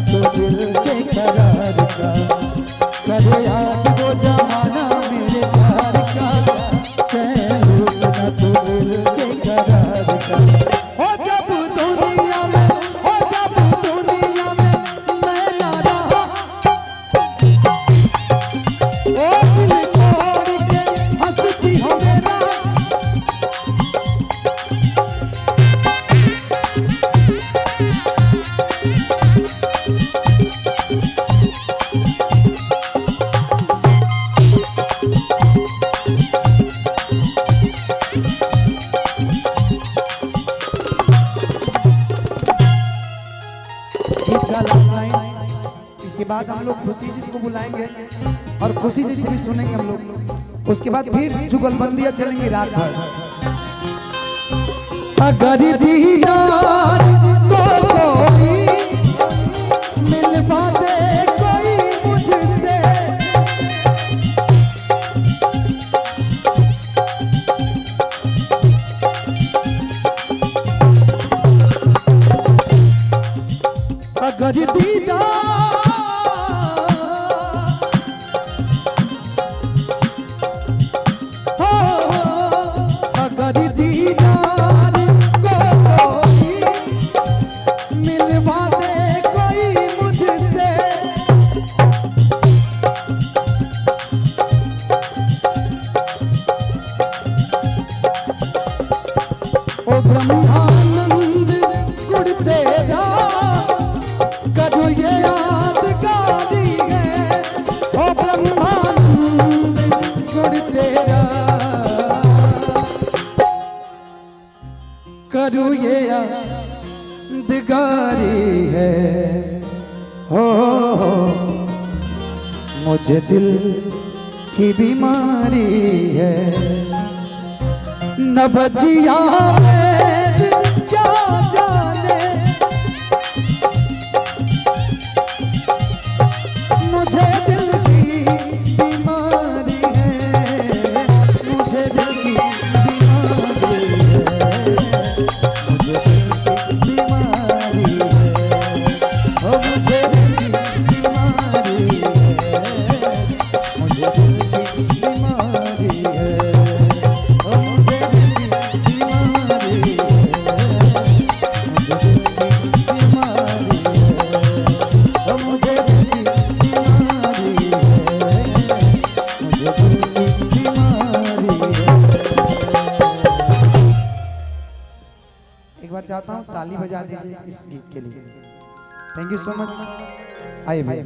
तो दिल के करार का, करे याद वो जमाना मेरे प्यार का, चैन लूटना तो दिल के करार का। हो जब दुनिया में, हो जब दुनिया में मैं ना रहा, ओ दिल तोड़ के हंसती हो मेरा। इसके बाद हम लोग खुशी जी को बुलाएंगे और खुशी जी से भी सुनेंगे हम लोग। उसके बाद फिर जुगलबंदियां चलेंगी रात भर। अगर दीदार को कोई मिलवा दे कोई मुझसे, अगर दीदार, अगर दीदार को कोई मिलवा दे कोई मुझसे, ओ ब्रह्मानंद गुण तेरा करो ये यादगारी है, ओ ब्रह्मानंद गुण तेरा करो ये यादगारी है। हो मुझे दिल की बीमारी है, न बजिया में क्या जाने, मुझे दिल की बीमारी है, मुझे दिल की बीमारी है, मुझे दिल की बीमारी है, ओ मुझे दिल की बीमारी है, मुझे दिल की बीमारी है, ओ मुझे दिल की बीमारी है, मुझे दिल की बीमारी है। एक बार चाहता हूँ ताली बजा दीजिए इस गीत के लिए। Thank you so much. आइए भाई।